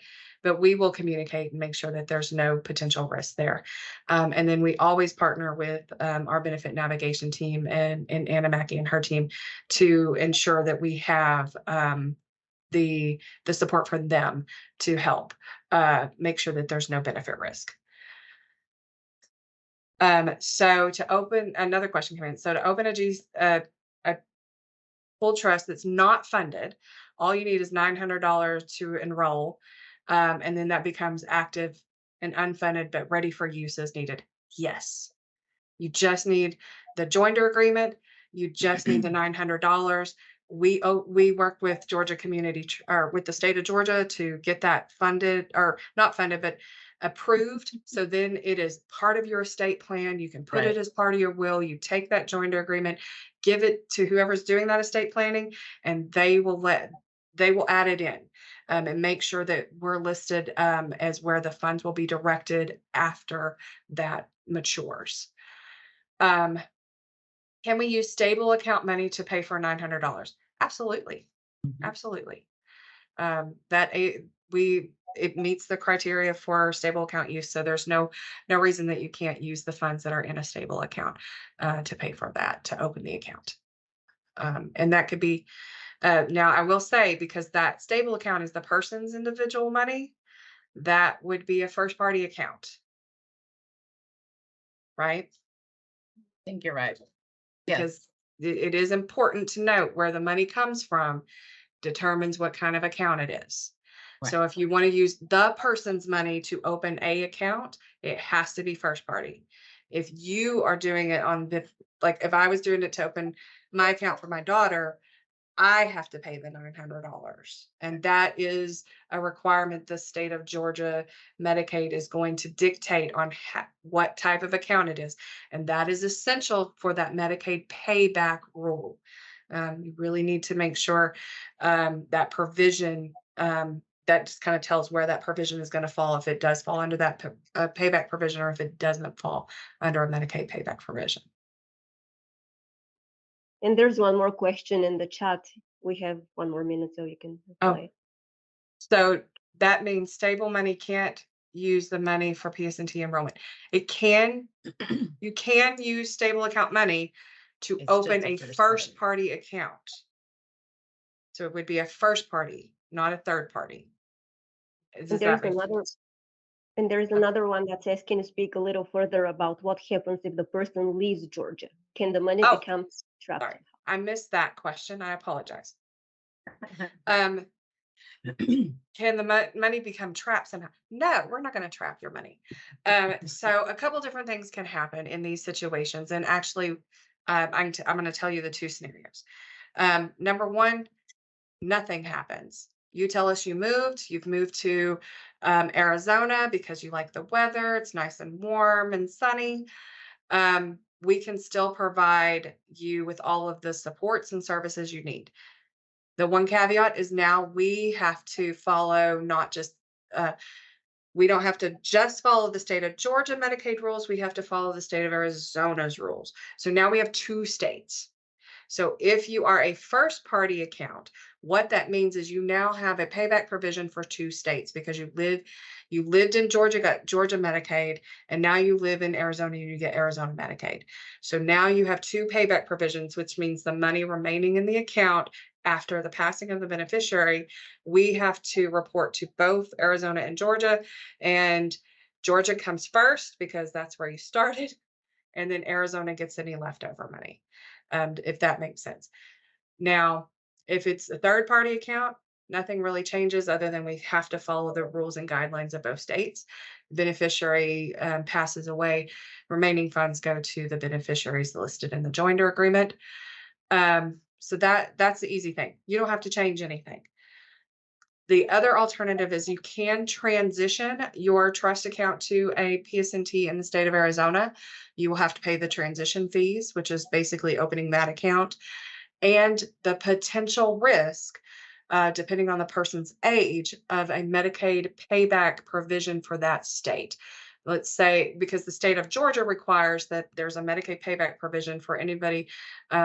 we will communicate and make sure that there's no potential risk there. And then we always partner with our benefit navigation team and Anna Mackey and her team to ensure that we have the support for them to help make sure that there's no benefit risk. So to open another question came in. So to open a full trust that's not funded, all you need is $900 to enroll. And then that becomes active and unfunded, but ready for use as needed. Yes. You just need the joinder agreement. You just need the $900. We work with Georgia Community or with the state of Georgia to get that funded, or not funded, but approved. So then it is part of your estate plan. You can put it as part of your will. You take that joinder agreement, give it to whoever's doing that estate planning, and they will add it in and make sure that we're listed as where the funds will be directed after that matures. Can we use stable account money to pay for $900? Absolutely. Absolutely. It meets the criteria for stable account use. So there's no reason that you can't use the funds that are in a stable account to pay for that, to open the account. And that could be, now I will say, because that stable account is the person's individual money, that would be a first party account. Right? I think you're right. Because it is important to note where the money comes from determines what kind of account it is. Right. So if you want to use the person's money to open a account, it has to be first party. If you are doing it like if I was doing it to open my account for my daughter, I have to pay the $900. And that is a requirement the state of Georgia Medicaid is going to dictate on what type of account it is. And that is essential for that Medicaid payback rule. You really need to make sure that provision, that just kind of tells where that provision is going to fall, if it does fall under that payback provision, or if it doesn't fall under a Medicaid payback provision. And there's one more question in the chat. We have 1 more minute, so you can reply. So that means stable money can't use the money for PS&T enrollment. It can, you can use stable account money to open a first party account. So it would be a first party, not a third party. And there's another one that says, can you speak a little further about what happens if the person leaves Georgia? Can the money become trapped? Sorry, I missed that question. I apologize. Can the money become trapped somehow? No, we're not going to trap your money. So a couple different things can happen in these situations. And actually, I'm going to tell you the two scenarios. Number one, nothing happens. You tell us you've moved to Arizona because you like the weather. It's nice and warm and sunny. We can still provide you with all of the supports and services you need. The one caveat is now we have to follow not just, we don't have to just follow the state of Georgia Medicaid rules. We have to follow the state of Arizona's rules. So now we have 2 states. So if you are a first party account, what that means is you now have a payback provision for 2 states because you lived in Georgia, got Georgia Medicaid, and now you live in Arizona and you get Arizona Medicaid. So now you have 2 payback provisions, which means the money remaining in the account after the passing of the beneficiary, we have to report to both Arizona and Georgia. And Georgia comes first because that's where you started. And then Arizona gets any leftover money, if that makes sense. Now, if it's a third party account, nothing really changes other than we have to follow the rules and guidelines of both states. Beneficiary passes away, remaining funds go to the beneficiaries listed in the joinder agreement. So that's the easy thing. You don't have to change anything. The other alternative is you can transition your trust account to a PSNT in the state of Arizona. You will have to pay the transition fees, which is basically opening that account, and the potential risk, depending on the person's age, of a Medicaid payback provision for that state. Let's say, because the state of Georgia requires that there's a Medicaid payback provision for anybody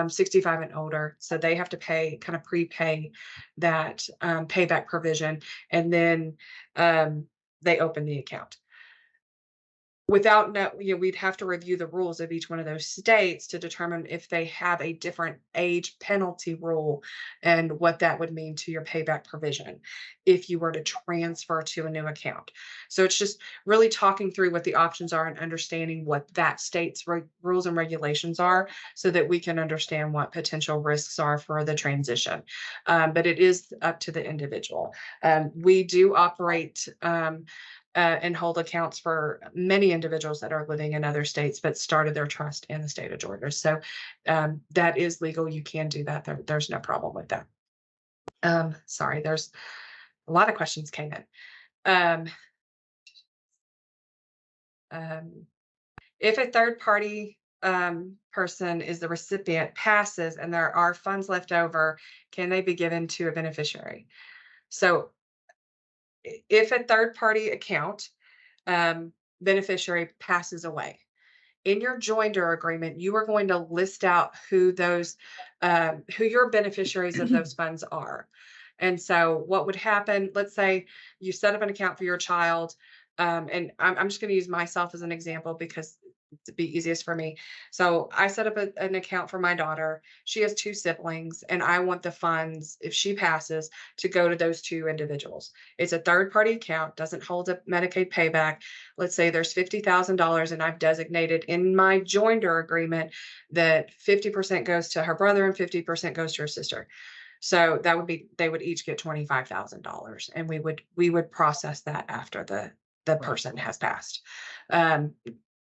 65 and older. So they have to kind of prepay that payback provision, and then they open the account. We'd have to review the rules of each one of those states to determine if they have a different age penalty rule and what that would mean to your payback provision if you were to transfer to a new account. So it's just really talking through what the options are and understanding what that state's rules and regulations are so that we can understand what potential risks are for the transition. But it is up to the individual. We do operate and hold accounts for many individuals that are living in other states but started their trust in the state of Georgia. So that is legal. You can do that. There's no problem with that. Sorry, there's a lot of questions came in. If a third party person is the recipient, passes, and there are funds left over, can they be given to a beneficiary? So if a third party account beneficiary passes away, in your joinder agreement, you are going to list out who your beneficiaries of those funds are. And so what would happen, let's say you set up an account for your child, and I'm just going to use myself as an example because it'd be easiest for me. So I set up an account for my daughter. She has 2 siblings, and I want the funds, if she passes, to go to those 2 individuals. It's a third party account, doesn't hold a Medicaid payback. Let's say there's $50,000 and I've designated in my joinder agreement that 50% goes to her brother and 50% goes to her sister. So that would be, they would each get $25,000, and we would process that after the person has passed.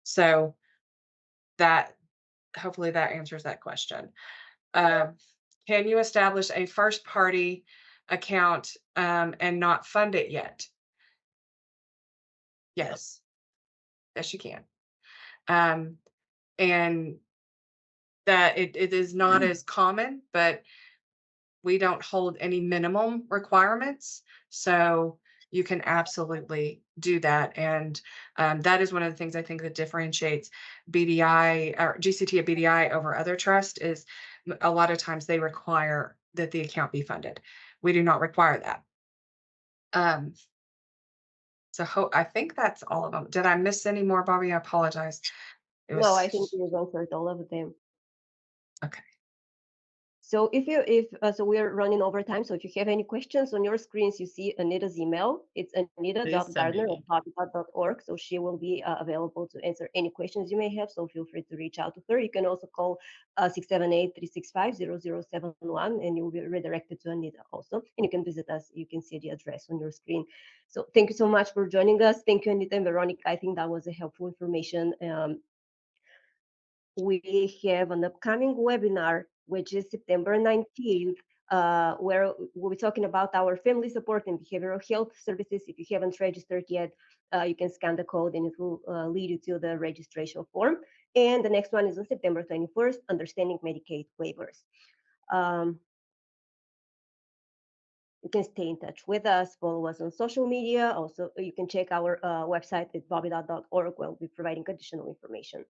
So that, hopefully that answers that question. Can you establish a first party account and not fund it yet? Yes. Yes, you can. And that it is not as common, but we don't hold any minimum requirements. So you can absolutely do that. And that is one of the things I think that differentiates BDI or GCT at BDI over other trusts is a lot of times they require that the account be funded. We do not require that. So I think that's all of them. Did I miss any more, Bobby? I apologize. No, I think you answered all of them. Okay. So so we're running over time. So if you have any questions on your screens, you see Anita's email. It's Please send me anita.gardner at one. bobby.org. So she will be available to answer any questions you may have. So feel free to reach out to her. You can also call 678-365-0071 and you will be redirected to Anita also. And you can visit us. You can see the address on your screen. So thank you so much for joining us. Thank you, Anita and Veronica. I think that was a helpful information. We have an upcoming webinar, which is September 19th, where we'll be talking about our family support and behavioral health services. If you haven't registered yet, you can scan the code and it will lead you to the registration form. And the next one is on September 21st, Understanding Medicaid Waivers. You can stay in touch with us, follow us on social media. Also, you can check our website at bobbydodd.org where we'll be providing additional information.